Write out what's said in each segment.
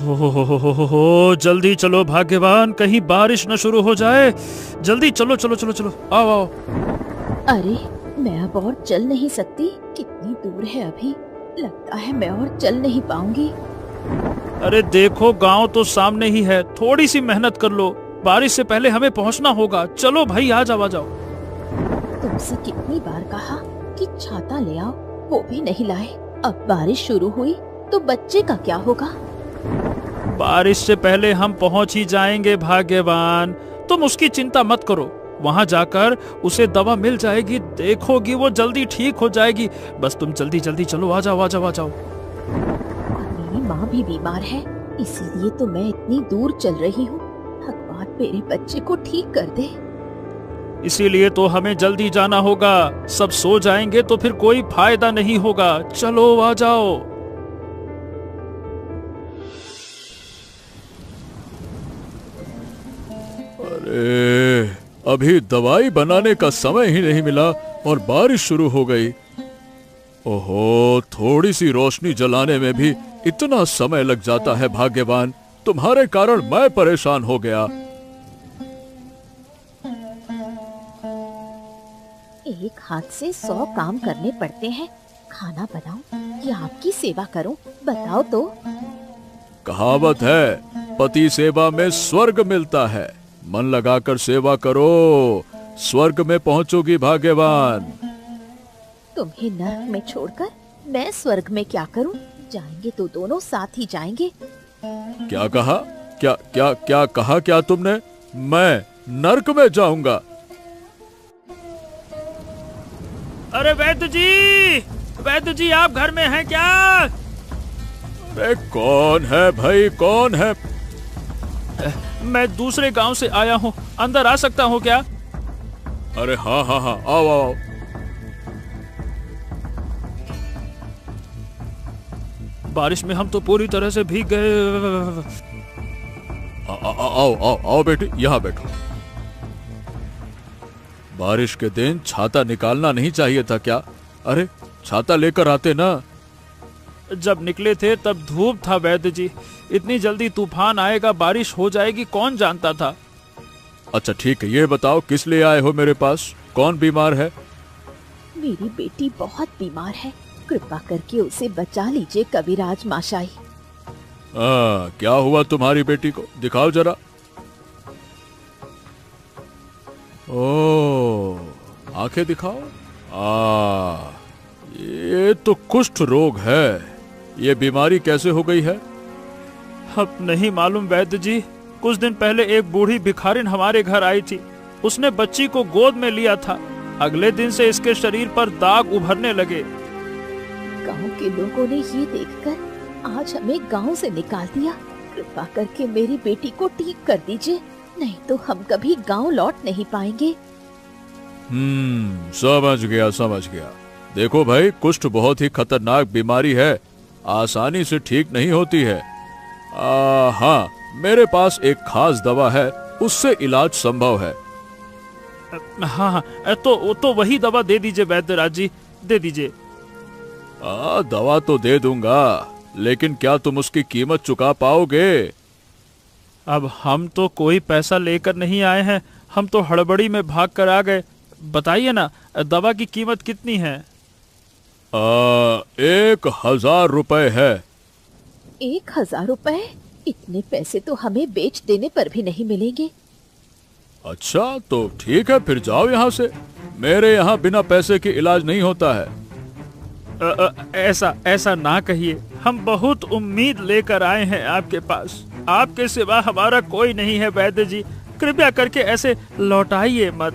हो, जल्दी चलो भाग्यवान, कहीं बारिश न शुरू हो जाए। जल्दी चलो चलो चलो चलो, आओ आओ। अरे मैं अब और चल नहीं सकती, कितनी दूर है अभी। लगता है मैं और चल नहीं पाऊंगी। अरे देखो, गांव तो सामने ही है, थोड़ी सी मेहनत कर लो, बारिश से पहले हमें पहुंचना होगा। चलो भाई, आ जाओ आ जाओ। तुमसे कितनी बार कहा कि छाता ले आओ, वो भी नहीं लाए। अब बारिश शुरू हुई तो बच्चे का क्या होगा? बारिश से पहले हम पहुंच ही जाएंगे भाग्यवान, तुम उसकी चिंता मत करो। वहां जाकर उसे दवा मिल जाएगी, देखोगी वो जल्दी ठीक हो जाएगी। बस तुम जल्दी जल्दी चलो, आ जाओ आ जाओ आ जाओ। और मेरी माँ भी बीमार है, इसीलिए तो मैं इतनी दूर चल रही हूँ। भगवान मेरे बच्चे को ठीक कर दे। इसीलिए तो हमें जल्दी जाना होगा, सब सो जाएंगे तो फिर कोई फायदा नहीं होगा। चलो आ जाओ। अरे अभी दवाई बनाने का समय ही नहीं मिला और बारिश शुरू हो गई। ओहो, थोड़ी सी रोशनी जलाने में भी इतना समय लग जाता है भाग्यवान, तुम्हारे कारण मैं परेशान हो गया। एक हाथ से 100 काम करने पड़ते हैं। खाना बनाऊं या आपकी सेवा करूं, बताओ तो। कहावत है, पति सेवा में स्वर्ग मिलता है। मन लगाकर सेवा करो, स्वर्ग में पहुंचोगी भाग्यवान। तुम्हें नर्क में छोड़कर मैं स्वर्ग में क्या करूं? जाएंगे तो दोनों साथ ही जाएंगे। क्या कहा? क्या क्या क्या कहा क्या तुमने? मैं नर्क में जाऊंगा? अरे वैद्य जी आप घर में हैं क्या? अरे कौन है भाई, कौन है? मैं दूसरे गांव से आया हूँ, अंदर आ सकता हूँ क्या? अरे हाँ हाँ हाँ, आओ आओ। बारिश में हम तो पूरी तरह से भीग गए। आओ आओ आओ बेटी, यहाँ बैठो। बारिश के दिन छाता निकालना नहीं चाहिए था क्या? अरे छाता लेकर आते ना। जब निकले थे तब धूप था वैद्य जी, इतनी जल्दी तूफान आएगा, बारिश हो जाएगी, कौन जानता था। अच्छा ठीक है, ये बताओ किस लिए आए हो मेरे पास? कौन बीमार है? मेरी बेटी बहुत बीमार है, कृपा करके उसे बचा लीजिए कविराज माशाई। क्या हुआ तुम्हारी बेटी को? दिखाओ जरा। ओ, आंखें दिखाओ। ये तो कुष्ठ रोग है। ये बीमारी कैसे हो गई है? अब नहीं मालूम वैद्य जी, कुछ दिन पहले एक बूढ़ी भिखारिन हमारे घर आई थी, उसने बच्ची को गोद में लिया था। अगले दिन से इसके शरीर पर दाग उभरने लगे। गांव के लोगों ने ये देखकर आज हमें गांव से निकाल दिया। कृपा करके मेरी बेटी को ठीक कर दीजिए, नहीं तो हम कभी गांव लौट नहीं पाएंगे। समझ गया समझ गया। देखो भाई, कुष्ठ बहुत ही खतरनाक बीमारी है, आसानी से ठीक नहीं होती है। हाँ, मेरे पास एक खास दवा है, उससे इलाज संभव है। हाँ तो वही दवा दे दीजिए वैद्यराज जी, दे दीजिए। दवा तो दे दूंगा, लेकिन क्या तुम उसकी कीमत चुका पाओगे? अब हम तो कोई पैसा लेकर नहीं आए हैं, हम तो हड़बड़ी में भाग कर आ गए। बताइए ना, दवा की कीमत कितनी है? 1000 रुपए है। 1000 रुपए? इतने पैसे तो हमें बेच देने पर भी नहीं मिलेंगे। अच्छा तो ठीक है, फिर जाओ यहाँ से। मेरे यहाँ बिना पैसे के इलाज नहीं होता है। ऐसा ना कहिए, हम बहुत उम्मीद लेकर आए हैं आपके पास। आपके सिवा हमारा कोई नहीं है वैद्य जी, कृपया करके ऐसे लौटाइए मत।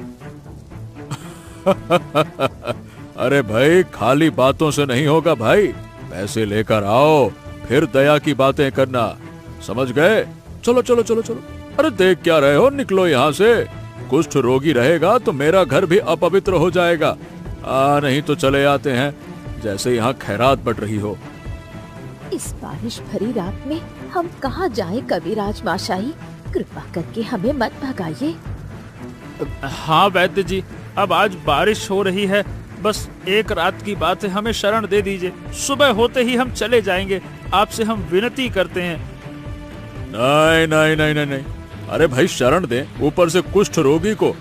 अरे भाई, खाली बातों से नहीं होगा भाई, पैसे लेकर आओ, फिर दया की बातें करना, समझ गए? चलो चलो चलो चलो। अरे देख क्या रहे हो, निकलो यहाँ से। कुष्ठ रोगी रहेगा तो मेरा घर भी अपवित्र हो जाएगा। नहीं तो चले आते हैं, जैसे यहाँ खैरात बढ़ रही हो। इस बारिश भरी रात में हम कहाँ जाएं कविराज माशाई, कृपा करके हमें मत भगाइए। हाँ वैद्य जी, अब आज बारिश हो रही है, बस एक रात की बात है, हमें शरण दे दीजिए। सुबह होते ही हम चले जाएंगे, आपसे हम विनती करते हैं। नहीं नहीं नहीं नहीं नहीं, अरे भाई शरण दे, ऊपर से कुष्ठ रोगी को।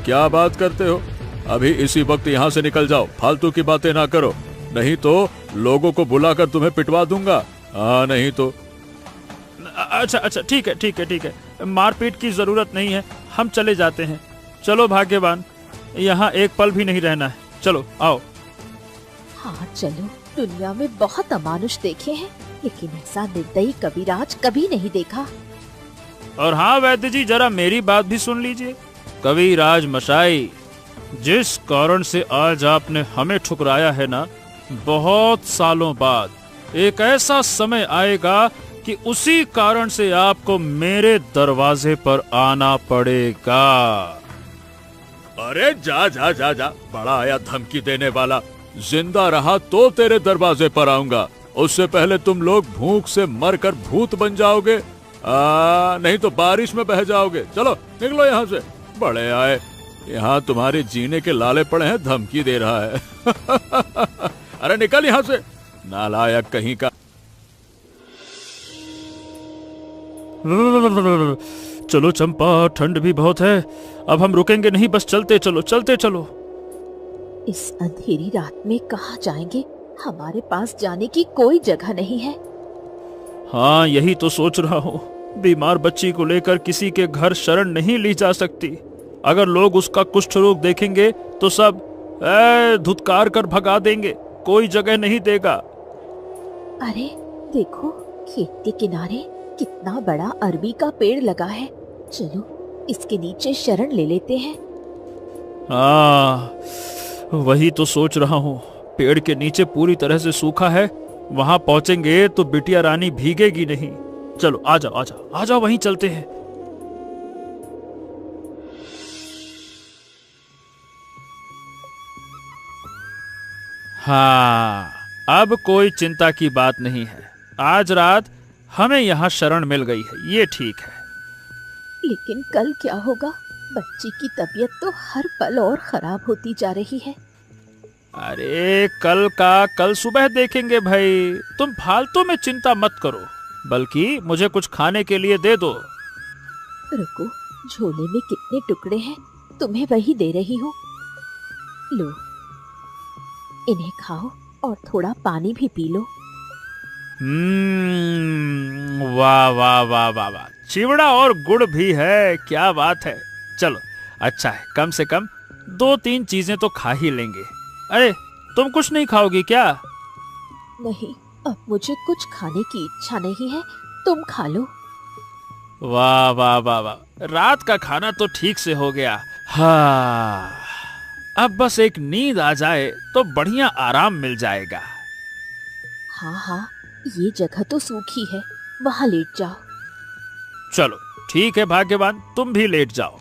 क्या बात करते हो? अभी इसी वक्त यहाँ से निकल जाओ, फालतू की बातें ना करो, नहीं तो लोगों को बुलाकर तुम्हें पिटवा दूंगा। नहीं तो। अच्छा अच्छा, ठीक है ठीक है ठीक है, मारपीट की जरूरत नहीं है, हम चले जाते हैं। चलो भाग्यवान, यहाँ एक पल भी नहीं रहना है, चलो आओ। हाँ चलो, दुनिया में बहुत अमानुष देखे हैं, लेकिन ऐसा निर्दयी कविराज कभी नहीं देखा। और हाँ वैद्य जी, जरा मेरी बात भी सुन लीजिए। कविराज मशाई, जिस कारण से आज आपने हमें ठुकराया है ना, बहुत सालों बाद एक ऐसा समय आएगा कि उसी कारण से आपको मेरे दरवाजे पर आना पड़ेगा। अरे जा जा जा जा, बड़ा आया धमकी देने वाला। जिंदा रहा तो तेरे दरवाजे पर आऊंगा, उससे पहले तुम लोग भूख से मरकर भूत बन जाओगे, नहीं तो बारिश में बह जाओगे। चलो निकलो यहाँ से। बड़े आए, यहाँ तुम्हारे जीने के लाले पड़े हैं, धमकी दे रहा है। अरे निकल यहाँ से, नालायक कहीं का। चलो चंपा, ठंड भी बहुत है, अब हम रुकेंगे नहीं, बस चलते चलो चलते चलो। इस अंधेरी रात में कहाँ जाएंगे? हमारे पास जाने की कोई जगह नहीं है। हाँ यही तो सोच रहा हूँ, बीमार बच्ची को लेकर किसी के घर शरण नहीं ली जा सकती। अगर लोग उसका कुष्ठ रोग देखेंगे तो सब धुतकार कर भगा देंगे, कोई जगह नहीं देगा। अरे देखो, खेत के किनारे कितना बड़ा अरबी का पेड़ लगा है, चलो इसके नीचे शरण ले लेते हैं। हाँ वही तो सोच रहा हूँ, पेड़ के नीचे पूरी तरह से सूखा है, वहां पहुंचेंगे तो बिटिया रानी भीगेगी नहीं। चलो आ जाओ आ जाओ आ जाओ, वहीं चलते हैं। हाँ अब कोई चिंता की बात नहीं है, आज रात हमें यहाँ शरण मिल गई है, ये ठीक है। लेकिन कल क्या होगा? बच्ची की तबीयत तो हर पल और खराब होती जा रही है। अरे कल का कल सुबह देखेंगे भाई, तुम फालतू में चिंता मत करो, बल्कि मुझे कुछ खाने के लिए दे दो। रुको, झोले में कितने टुकड़े हैं, तुम्हें वही दे रही हूँ। लो, इन्हें खाओ और थोड़ा पानी भी पी लो। वाह वाह वाह वाह वाह, चिवड़ा और गुड़ भी है, क्या बात है। चलो अच्छा है, कम से कम 2-3 चीजें तो खा ही लेंगे। अरे तुम कुछ नहीं खाओगी क्या? नहीं, अब मुझे कुछ खाने की इच्छा नहीं है, तुम खा लो। वाह वाह वाह वाह, रात का खाना तो ठीक से हो गया। हाँ अब बस एक नींद आ जाए तो बढ़िया आराम मिल जाएगा। हाँ हाँ, ये जगह तो सूखी है, वहां लेट जाओ। चलो ठीक है भाग्यवान, तुम भी लेट जाओ।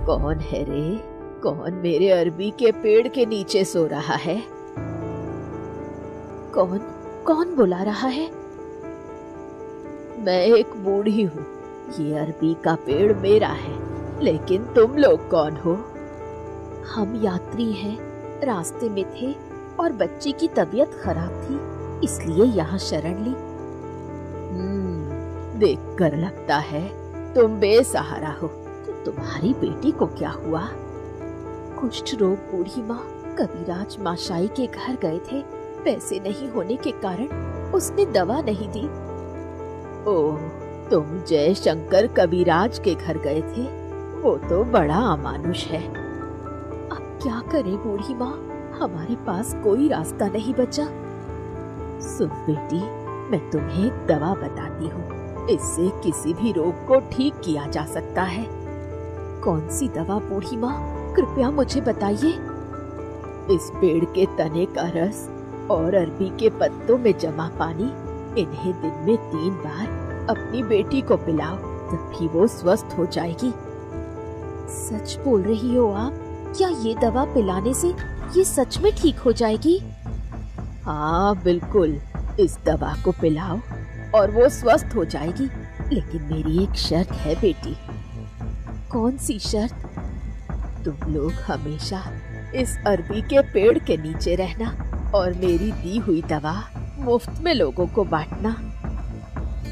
कौन है रे? कौन मेरे अरबी के पेड़ के नीचे सो रहा है? कौन कौन बुला रहा है? मैं एक बूढ़ी हूँ, ये अरबी का पेड़ मेरा है, लेकिन तुम लोग कौन हो? हम यात्री हैं, रास्ते में थे और बच्ची की तबीयत खराब थी, इसलिए यहाँ शरण ली। देखकर लगता है तुम बेसहारा हो। तो तुम्हारी बेटी को क्या हुआ? कुष्ठ रोग बूढ़ी माँ कविराज माशाई के घर गए थे, पैसे नहीं होने के कारण उसने दवा नहीं दी। ओह, तुम जय शंकर कविराज के घर गए थे, वो तो बड़ा अमानुष है। अब क्या करें बूढ़ी माँ, हमारे पास कोई रास्ता नहीं बचा। सुन बेटी, मैं तुम्हें एक दवा बताती हूँ, इससे किसी भी रोग को ठीक किया जा सकता है। कौन सी दवा बूढ़ी माँ, कृपया मुझे बताइए। इस पेड़ के तने का रस और अरबी के पत्तों में जमा पानी, इन्हें दिन में 3 बार अपनी बेटी को पिलाओ, तभी वो स्वस्थ हो जाएगी। सच बोल रही हो आप? क्या ये दवा पिलाने से ये सच में ठीक हो जाएगी? हाँ बिल्कुल, इस दवा को पिलाओ और वो स्वस्थ हो जाएगी, लेकिन मेरी एक शर्त है बेटी। कौन सी शर्त? तुम लोग हमेशा इस अरबी के पेड़ के नीचे रहना और मेरी दी हुई दवा मुफ्त में लोगों को बांटना।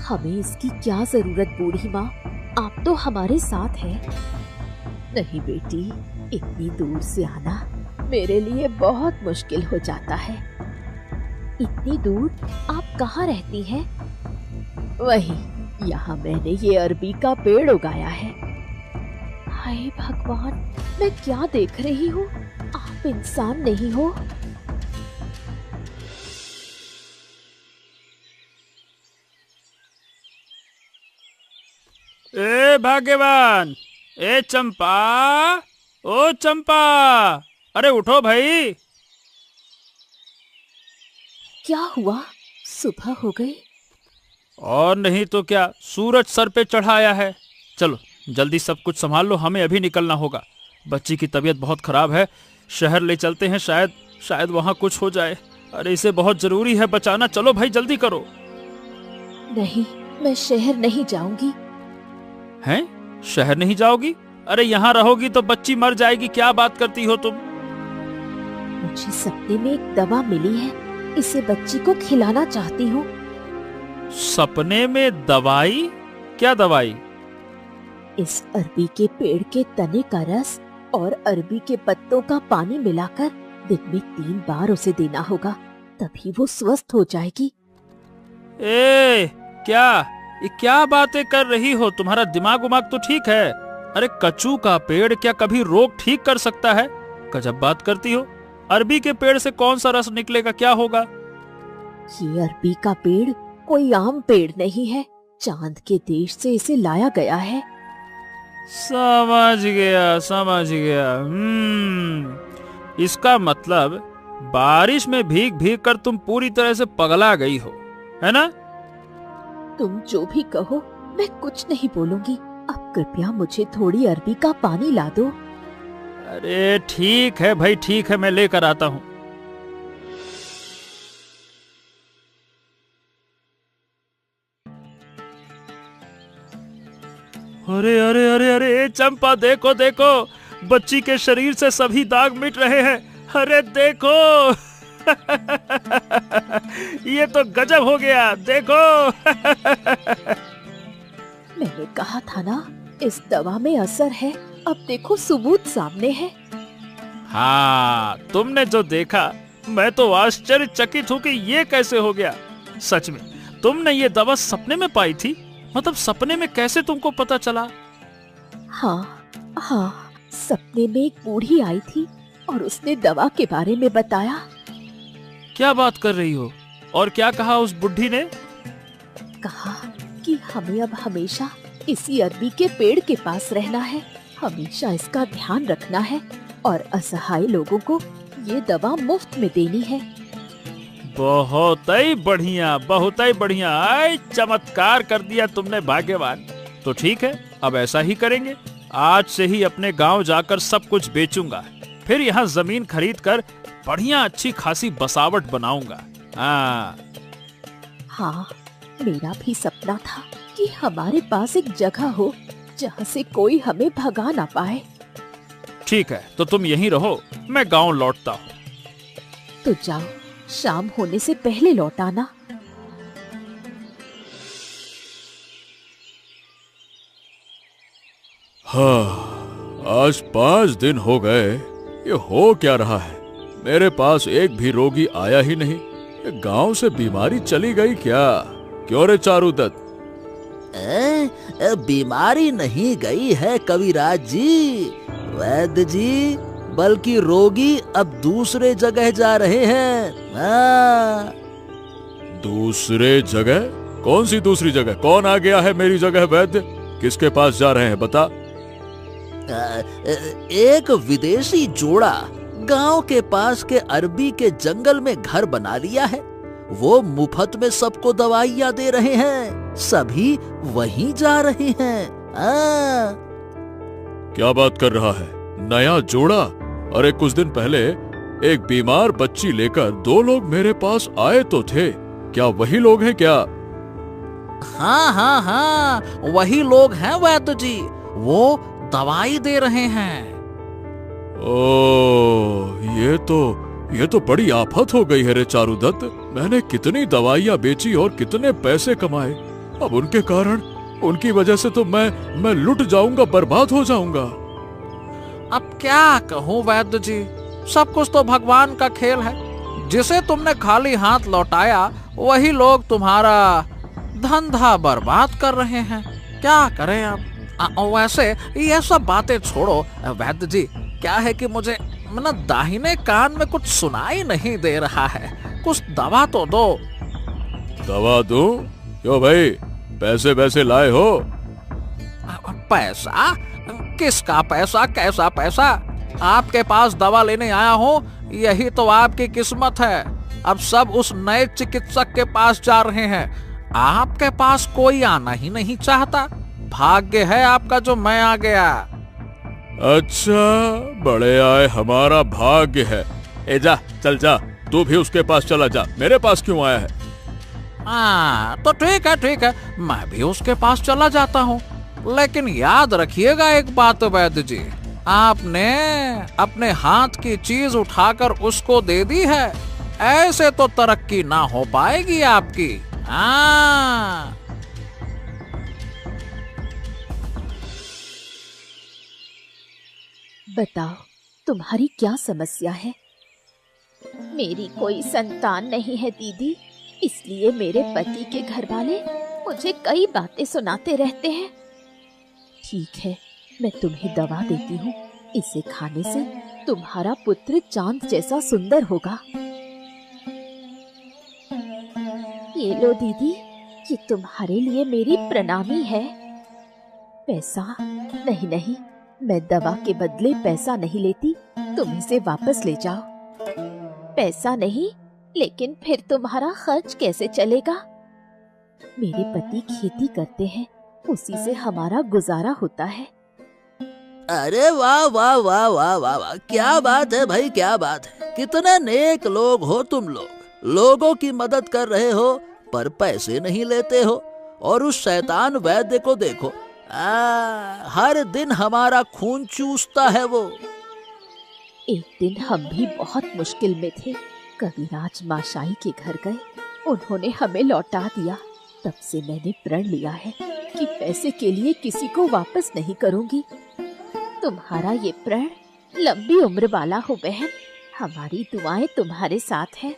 हमें इसकी क्या जरूरत बूढ़ी माँ, आप तो हमारे साथ हैं। नहीं बेटी, इतनी दूर से आना मेरे लिए बहुत मुश्किल हो जाता है। इतनी दूर आप कहाँ रहती हैं? वही, यहाँ मैंने ये अरबी का पेड़ उगाया है। हाय भगवान, मैं क्या देख रही हूँ? आप इंसान नहीं हो। ए भाग्यवान, ए चंपा, ओ चंपा, अरे उठो भाई। क्या हुआ? सुबह हो गई? और नहीं तो क्या, सूरज सर पे चढ़ाया है। चलो जल्दी सब कुछ संभाल लो, हमें अभी निकलना होगा। बच्ची की तबीयत बहुत खराब है, शहर ले चलते हैं, शायद वहाँ कुछ हो जाए। अरे इसे बहुत जरूरी है बचाना, चलो भाई जल्दी करो। नहीं, मैं शहर नहीं जाऊंगी। हैं? शहर नहीं जाओगी? अरे यहाँ रहोगी तो बच्ची मर जाएगी, क्या बात करती हो तुम? मुझे सपने में एक दवा मिली है, इसे बच्ची को खिलाना चाहती हूँ। सपने में दवाई? क्या दवाई? इस अरबी के पेड़ के तने का रस और अरबी के पत्तों का पानी मिलाकर दिन में 3 बार उसे देना होगा, तभी वो स्वस्थ हो जाएगी। ये क्या बातें कर रही हो? तुम्हारा दिमाग उमाग तो ठीक है? अरे कचू का पेड़ क्या कभी रोग ठीक कर सकता है? गजब बात करती हो। अरबी के पेड़ से कौन सा रस निकलेगा, क्या होगा? ये अरबी का पेड़ कोई आम पेड़ नहीं है, चांद के देश से इसे लाया गया है। समझ गया। इसका मतलब बारिश में भीग भीग कर तुम पूरी तरह से पगला गई हो, है ना? तुम जो भी कहो, मैं कुछ नहीं बोलूंगी। अब कृपया मुझे थोड़ी अरबी का पानी ला दो। अरे ठीक है भाई, ठीक है, मैं लेकर आता हूँ। अरे चंपा, देखो बच्ची के शरीर से सभी दाग मिट रहे हैं। अरे देखो ये तो गजब हो गया, देखो। मैंने कहा था ना, इस दवा में असर है। अब देखो सबूत सामने है। हाँ, तुमने जो देखा, मैं तो आश्चर्यचकित हूँ कि ये कैसे हो गया। सच में तुमने ये दवा सपने में पाई थी? मतलब सपने में कैसे तुमको पता चला? हाँ, सपने में एक बूढ़ी आई थी और उसने दवा के बारे में बताया। क्या बात कर रही हो? और क्या कहा उस बुढ़ी ने? कहा कि हमें अब हमेशा इसी अरबी के पेड़ के पास रहना है, हमेशा इसका ध्यान रखना है और असहाय लोगों को ये दवा मुफ्त में देनी है। बहुत ही बढ़िया। आय, चमत्कार कर दिया तुमने भाग्यवान। तो ठीक है, अब ऐसा ही करेंगे। आज से ही अपने गांव जाकर सब कुछ बेचूंगा, फिर यहाँ जमीन खरीद कर बढ़िया अच्छी खासी बसावट बनाऊंगा। हाँ, मेरा भी सपना था कि हमारे पास एक जगह हो जहाँ से कोई हमें भगा ना पाए। ठीक है, तो तुम यहीं रहो, मैं गांव लौटता हूँ। तो जाओ, शाम होने से पहले लौट आना। हाँ, आज 5 दिन हो गए। ये हो क्या रहा है? मेरे पास एक भी रोगी आया ही नहीं। गांव से बीमारी चली गई क्या? क्यों रे चारूदत्त? बीमारी नहीं गई है कविराज जी, वैद्य जी, बल्कि रोगी अब दूसरे जगह जा रहे हैं। दूसरे जगह? कौन सी दूसरी जगह? कौन आ गया है मेरी जगह वैद्य? किसके पास जा रहे हैं, बता। एक विदेशी जोड़ा गांव के पास के अरबी के जंगल में घर बना लिया है। वो मुफ्त में सबको दवाइयाँ दे रहे हैं, सभी वहीं जा रहे हैं। क्या बात कर रहा है? नया जोड़ा? अरे कुछ दिन पहले एक बीमार बच्ची लेकर 2 लोग मेरे पास आए तो थे। क्या वही लोग हैं क्या? हाँ, वही लोग हैं वैद्य जी, वो दवाई दे रहे हैं। ये तो बड़ी आफत हो गई है रे चारुदत्त। मैंने कितनी दवाइयाँ बेची और कितने पैसे कमाए, अब उनके कारण, उनकी वजह से तो मैं लुट जाऊंगा, बर्बाद हो जाऊंगा। अब क्या कहूँ वैद्य जी, सब कुछ तो भगवान का खेल है। जिसे तुमने खाली हाथ लौटाया वही लोग तुम्हारा धंधा बर्बाद कर रहे हैं। क्या करें अब? वैसे ये सब बातें छोड़ो वैद्य जी, क्या है कि मुझे दाहिने कान में कुछ सुनाई नहीं दे रहा है, कुछ दवा तो दो। दवा दूं? क्यों भाई, पैसे वैसे लाए हो? पैसा? किसका पैसा? कैसा पैसा? आपके पास दवा लेने आया हूँ, यही तो आपकी किस्मत है। अब सब उस नए चिकित्सक के पास जा रहे हैं, आपके पास कोई आना ही नहीं चाहता। भाग्य है आपका जो मैं आ गया। अच्छा, बड़े आए हमारा भाग्य है। ए जा, चल जा, तू भी उसके पास चला जा, मेरे पास क्यों आया है? तो ठीक है, मैं भी उसके पास चला जाता हूँ। लेकिन याद रखिएगा एक बात वैद्य जी, आपने अपने हाथ की चीज उठाकर उसको दे दी है, ऐसे तो तरक्की ना हो पाएगी आपकी। बताओ, तुम्हारी क्या समस्या है? मेरी कोई संतान नहीं है दीदी, इसलिए मेरे पति के घर वाले मुझे कई बातें सुनाते रहते हैं। ठीक है, मैं तुम्हें दवा देती हूँ, इसे खाने से तुम्हारा पुत्र चांद जैसा सुंदर होगा। ये लो दीदी, ये तुम्हारे लिए मेरी प्रणामी है। पैसा नहीं, मैं दवा के बदले पैसा नहीं लेती, तुम इसे वापस ले जाओ। पैसा नहीं, लेकिन फिर तुम्हारा खर्च कैसे चलेगा? मेरे पति खेती करते हैं, उसी से हमारा गुजारा होता है। अरे वाह वाह वाह वाह वाह वाह, क्या बात है भाई, क्या बात है। कितने नेक लोग हो तुम लोग, लोगों की मदद कर रहे हो पर पैसे नहीं लेते हो। और उस शैतान वैद्य को देखो, हर दिन हमारा खून चूसता है वो। एक दिन हम भी बहुत मुश्किल में थे, कविराज माशाई के घर गए, उन्होंने हमें लौटा दिया। तब से मैंने प्रण लिया है कि पैसे के लिए किसी को वापस नहीं करूंगी। तुम्हारा ये प्रण लंबी उम्र वाला हो बहन, हमारी दुआएं तुम्हारे साथ हैं।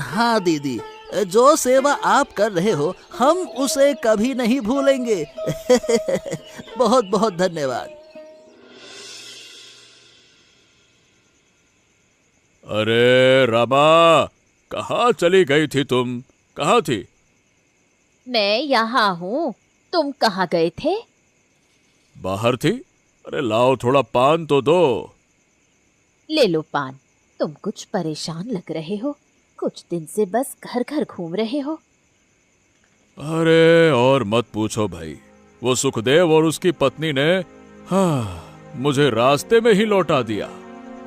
हाँ दीदी, जो सेवा आप कर रहे हो हम उसे कभी नहीं भूलेंगे। बहुत बहुत धन्यवाद। अरे रामा, कहाँ चली गई थी तुम? कहाँ थी? मैं यहाँ हूँ, तुम कहाँ गए थे? बाहर थी। अरे लाओ, थोड़ा पान तो दो। ले लो पान। तुम कुछ परेशान लग रहे हो, कुछ दिन से बस घर घर घूम रहे हो। अरे और मत पूछो भाई, वो सुखदेव और उसकी पत्नी ने मुझे रास्ते में ही लौटा दिया।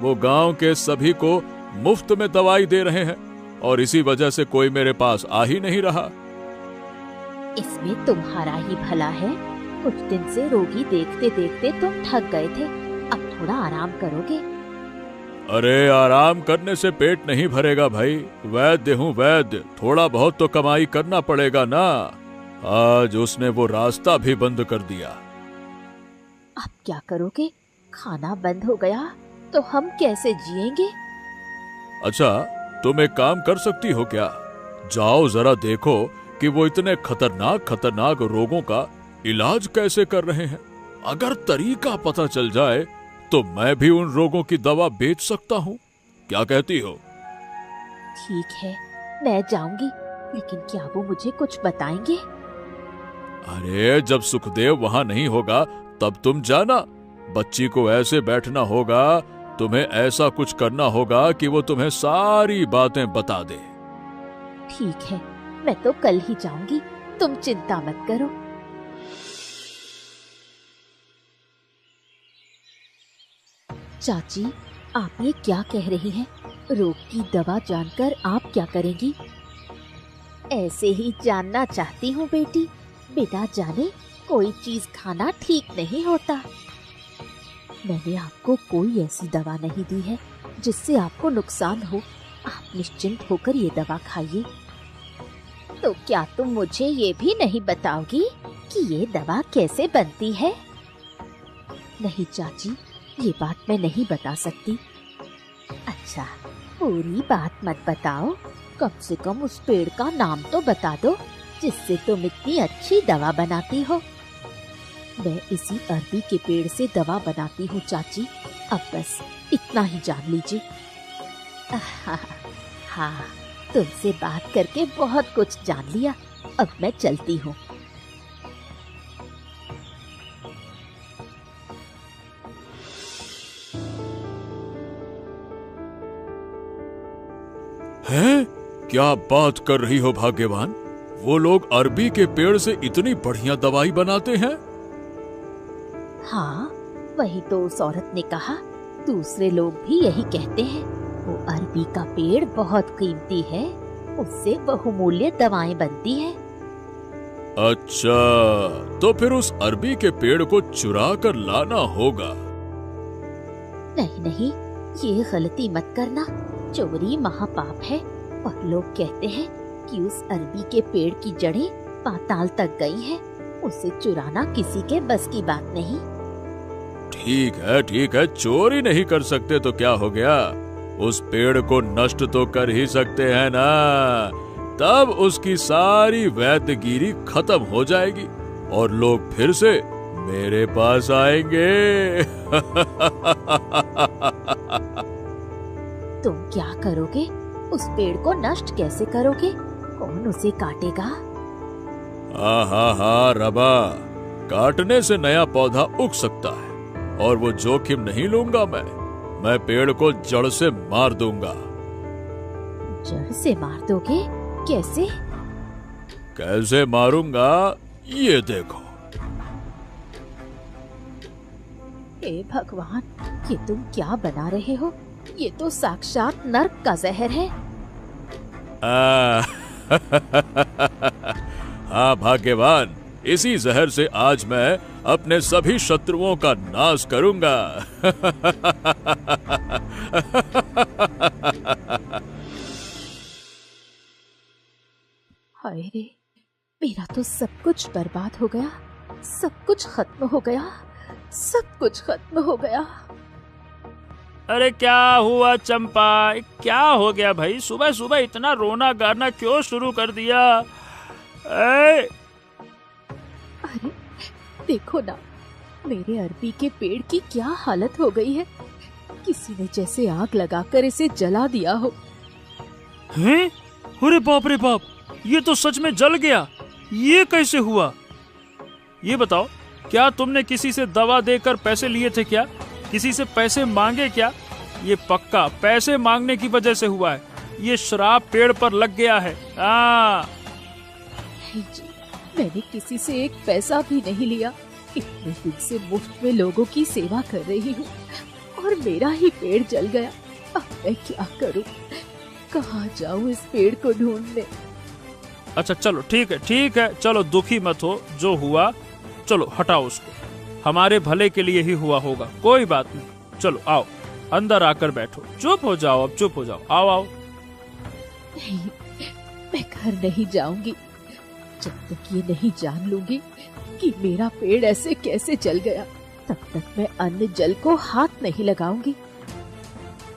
वो गांव के सभी को मुफ्त में दवाई दे रहे हैं और इसी वजह से कोई मेरे पास आ ही नहीं रहा। इसमें तुम्हारा ही भला है, कुछ दिन से रोगी देखते देखते तुम थक गए थे, अब थोड़ा आराम करोगे। अरे आराम करने से पेट नहीं भरेगा भाई, वैद्य हूँ वैद्य, थोड़ा बहुत तो कमाई करना पड़ेगा ना। आज उसने वो रास्ता भी बंद कर दिया। अब क्या करोगे? खाना बंद हो गया तो हम कैसे जिएंगे? अच्छा, तुम एक काम कर सकती हो क्या? जाओ जरा देखो कि वो इतने खतरनाक रोगों का इलाज कैसे कर रहे हैं। अगर तरीका पता चल जाए तो मैं भी उन रोगों की दवा बेच सकता हूँ। क्या कहती हो? ठीक है, मैं जाऊंगी, लेकिन क्या वो मुझे कुछ बताएंगे? अरे जब सुखदेव वहाँ नहीं होगा तब तुम जाना। बच्ची को ऐसे बैठना होगा, तुम्हें ऐसा कुछ करना होगा कि वो तुम्हें सारी बातें बता दे। ठीक है, मैं तो कल ही जाऊंगी, तुम चिंता मत करो। चाची, आप ये क्या कह रही हैं? रोग की दवा जानकर आप क्या करेंगी? ऐसे ही जानना चाहती हूँ बेटी, बिना जाने कोई चीज खाना ठीक नहीं होता। मैंने आपको कोई ऐसी दवा नहीं दी है जिससे आपको नुकसान हो। आप निश्चिंत होकर ये दवा खाइए। तो क्या तुम मुझे ये भी नहीं बताओगी कि ये दवा कैसे बनती है? नहीं चाची, ये बात मैं नहीं बता सकती। अच्छा, पूरी बात मत बताओ, कम से कम उस पेड़ का नाम तो बता दो जिससे तुम इतनी अच्छी दवा बनाती हो। मैं इसी अरबी के पेड़ से दवा बनाती हूँ चाची, अब बस इतना ही जान लीजिए। हाँ, तुमसे बात करके बहुत कुछ जान लिया, अब मैं चलती हूँ। हैं? क्या बात कर रही हो भाग्यवान? वो लोग अरबी के पेड़ से इतनी बढ़िया दवाई बनाते हैं? हाँ, वही तो उस औरत ने कहा। दूसरे लोग भी यही कहते हैं। वो अरबी का पेड़ बहुत कीमती है, उससे बहुमूल्य दवाएं बनती हैं। अच्छा, तो फिर उस अरबी के पेड़ को चुरा कर लाना होगा। नहीं नहीं, ये गलती मत करना। चोरी महापाप है और लोग कहते हैं कि उस अरबी के पेड़ की जड़ें पाताल तक गई हैं। उसे चुराना किसी के बस की बात नहीं। ठीक है, चोरी नहीं कर सकते तो क्या हो गया? उस पेड़ को नष्ट तो कर ही सकते हैं ना, तब उसकी सारी वैद्यगिरी खत्म हो जाएगी और लोग फिर से मेरे पास आएंगे। तुम क्या करोगे? उस पेड़ को नष्ट कैसे करोगे? कौन उसे काटेगा? हाँ रबा, काटने से नया पौधा उग सकता है और वो जोखिम नहीं लूंगा मैं पेड़ को जड़ से मार दूंगा। जड़ से मार दोगे? कैसे? कैसे मारूंगा, ये देखो। हे भगवान, ये तुम क्या बना रहे हो? ये तो साक्षात नर्क का जहर है। हाँ भाग्यवान, इसी जहर से आज मैं अपने सभी शत्रुओं का नाश करूंगा। हाय रे, मेरा तो सब कुछ बर्बाद हो गया, सब कुछ खत्म हो गया, सब कुछ खत्म हो गया। अरे क्या हुआ चंपा? क्या हो गया भाई? सुबह सुबह इतना रोना गाना क्यों शुरू कर दिया? अरे देखो ना, मेरे अरबी के पेड़ की क्या हालत हो गई है। किसी ने जैसे आग लगाकर इसे जला दिया हो। हैं? अरे बाप रे बाप, ये तो सच में जल गया। ये कैसे हुआ? ये बताओ, क्या तुमने किसी से दवा देकर पैसे लिए थे क्या? किसी से पैसे मांगे क्या? ये पक्का पैसे मांगने की वजह से हुआ है। ये श्राप पेड़ पर लग गया है। नहीं जी, मैंने किसी से एक पैसा भी नहीं लिया। इतने दिन से मुफ्त में लोगों की सेवा कर रही हूँ और मेरा ही पेड़ जल गया। अब मैं क्या करूँ? कहाँ जाऊँ इस पेड़ को ढूंढने? अच्छा चलो ठीक है, चलो दुखी मत हो। जो हुआ चलो हटाओ उसको, हमारे भले के लिए ही हुआ होगा, कोई बात नहीं। चलो आओ, अंदर आकर बैठो। चुप हो जाओ, अब चुप हो जाओ। आओ। नहीं, मैं घर नहीं जाऊंगी जब तक ये नहीं जान लूंगी कि मेरा पेड़ ऐसे कैसे जल गया। तब तक मैं अन्न जल को हाथ नहीं लगाऊंगी।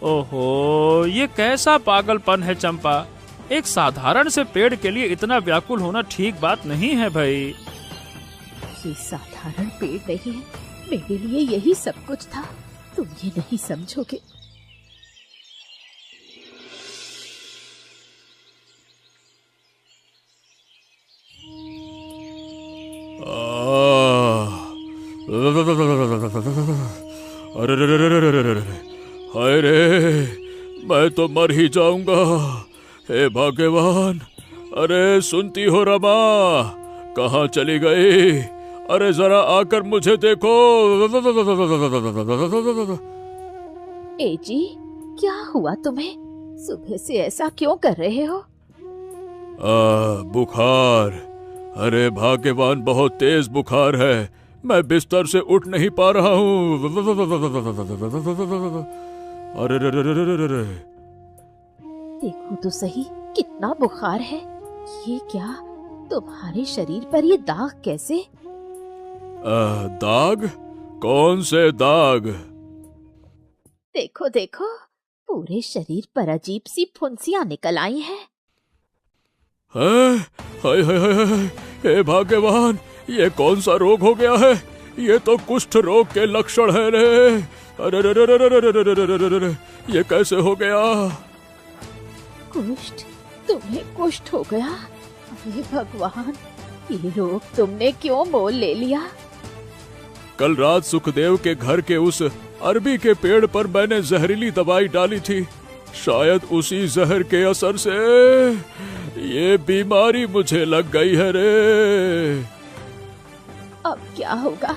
ओहो, ये कैसा पागलपन है चंपा? एक साधारण से पेड़ के लिए इतना व्याकुल होना ठीक बात नहीं है भाई। ये साधारण पेड़ नहीं है, मेरे लिए यही सब कुछ था। तुम ये नहीं समझोगे। अरे हाय रे, मैं तो मर ही जाऊंगा। हे भगवान, अरे सुनती हो रमा? कहाँ चली गई? अरे जरा आकर मुझे देखो। ए जी, क्या हुआ तुम्हें? सुबह से ऐसा क्यों कर रहे हो? बुखार। अरे भाग्यवान, बहुत तेज बुखार है। मैं बिस्तर से उठ नहीं पा रहा हूँ। अरे रे रे रे रे रे रे। देखो तो सही कितना बुखार है। ये क्या, तुम्हारे शरीर पर ये दाग कैसे? दाग? कौन से दाग? देखो देखो, पूरे शरीर पर अजीब सी फुंसियां निकल आई हैं। हाय हाय हाय हाय, हे भाग्यवान, ये कौन सा रोग हो गया है? ये तो कुष्ठ रोग के लक्षण है रे। अरे रे रे रे रे रे रे रे रे रे, ये कैसे हो गया? कुष्ठ? तुम्हें कुष्ठ हो गया? अरे भगवान, ये रोग तुमने क्यों मोल ले लिया? कल रात सुखदेव के घर के उस अरबी के पेड़ पर मैंने जहरीली दवाई डाली थी। शायद उसी जहर के असर से ये बीमारी मुझे लग गई है रे। अब क्या होगा?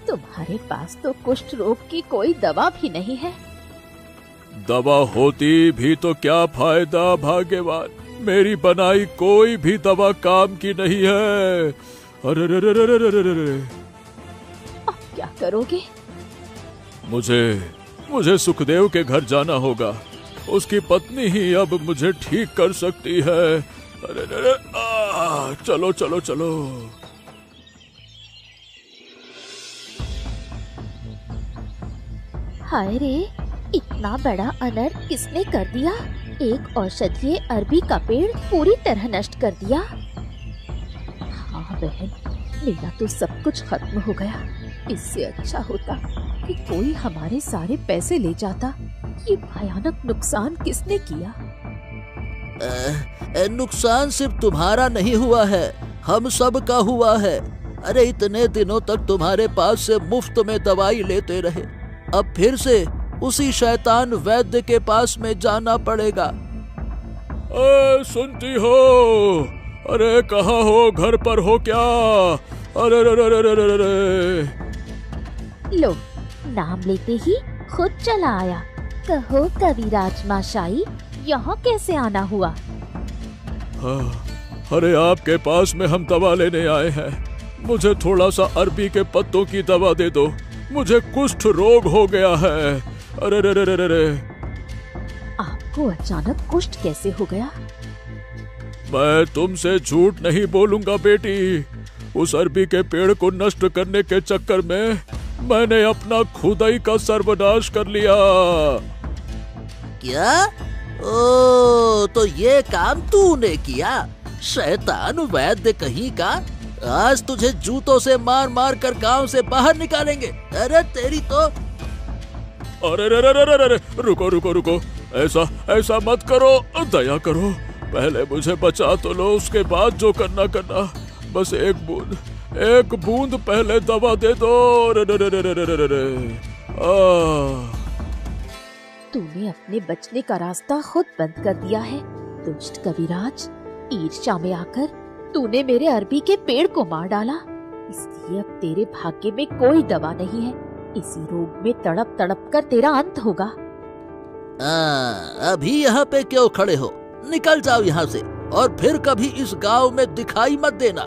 तुम्हारे पास तो कुष्ठ रोग की कोई दवा भी नहीं है। दवा होती भी तो क्या फायदा भाग्यवान, मेरी बनाई कोई भी दवा काम की नहीं है। अरे रे रे रे रे रे रे रे। अब क्या करोगे? मुझे सुखदेव के घर जाना होगा। उसकी पत्नी ही अब मुझे ठीक कर सकती है। अरे रे रे, चलो चलो चलो। हाय रे, इतना बड़ा अनर्थ किसने कर दिया? एक औषधीय अरबी का पेड़ पूरी तरह नष्ट कर दिया। हाँ बहन, मेरा तो सब कुछ खत्म हो गया। इससे अच्छा होता कि कोई हमारे सारे पैसे ले जाता। ये भयानक नुकसान किसने किया? नुकसान सिर्फ तुम्हारा नहीं हुआ है, हम सब का हुआ है। अरे इतने दिनों तक तुम्हारे पास से मुफ्त में दवाई लेते रहे, अब फिर से उसी शैतान वैद्य के पास में जाना पड़ेगा। सुनती हो? अरे कहाँ हो? घर पर हो क्या? अरे रे रे रे रे रे। लो, नाम लेते ही खुद चला आया। कहो कविराज माशाई, यहाँ कैसे आना हुआ? अरे आपके पास में हम दवा लेने आए हैं। मुझे थोड़ा सा अरबी के पत्तों की दवा दे दो, मुझे कुष्ठ रोग हो गया है। अरे रे रे रे रे। आपको अचानक कुष्ठ कैसे हो गया? मैं तुमसे झूठ नहीं बोलूंगा बेटी। उस अरबी के पेड़ को नष्ट करने के चक्कर में मैंने अपना खुदाई का सर्वनाश कर लिया। क्या? ओ, तो ये काम तूने किया? शैतान वैद्य कहीं का, आज तुझे जूतों से मार मार कर गांव से बाहर निकालेंगे। अरे तेरी तो। अरे रे रे रे रे रे, रुको रुको रुको, ऐसा मत करो, दया करो। पहले मुझे बचा तो लो, उसके बाद जो करना करना। बस एक बूंद पहले दवा दे दो। रे रे रे रे रे रे रे। तूने अपने बचने का रास्ता खुद बंद कर दिया है। दुष्ट कविराज, ईर्ष्या में आकर तूने मेरे अरबी के पेड़ को मार डाला। इसलिए अब तेरे भाग्य में कोई दवा नहीं है। इसी रोग में तड़प तड़प कर तेरा अंत होगा। अभी यहाँ पे क्यों खड़े हो? निकल जाओ यहाँ से, और फिर कभी इस गांव में दिखाई मत देना।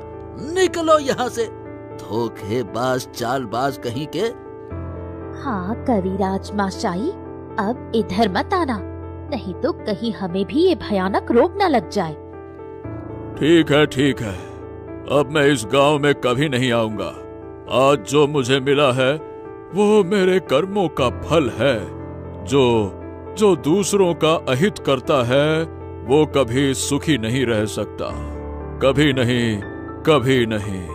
निकलो यहाँ से, धोखेबाज चालबाज कहीं के। हाँ कविराज माशाई, अब इधर मत आना, नहीं तो कहीं हमें भी ये भयानक रोग न लग जाए। ठीक है, अब मैं इस गांव में कभी नहीं आऊंगा। आज जो मुझे मिला है वो मेरे कर्मों का फल है। जो दूसरों का अहित करता है वो कभी सुखी नहीं रह सकता, कभी नहीं, कभी नहीं।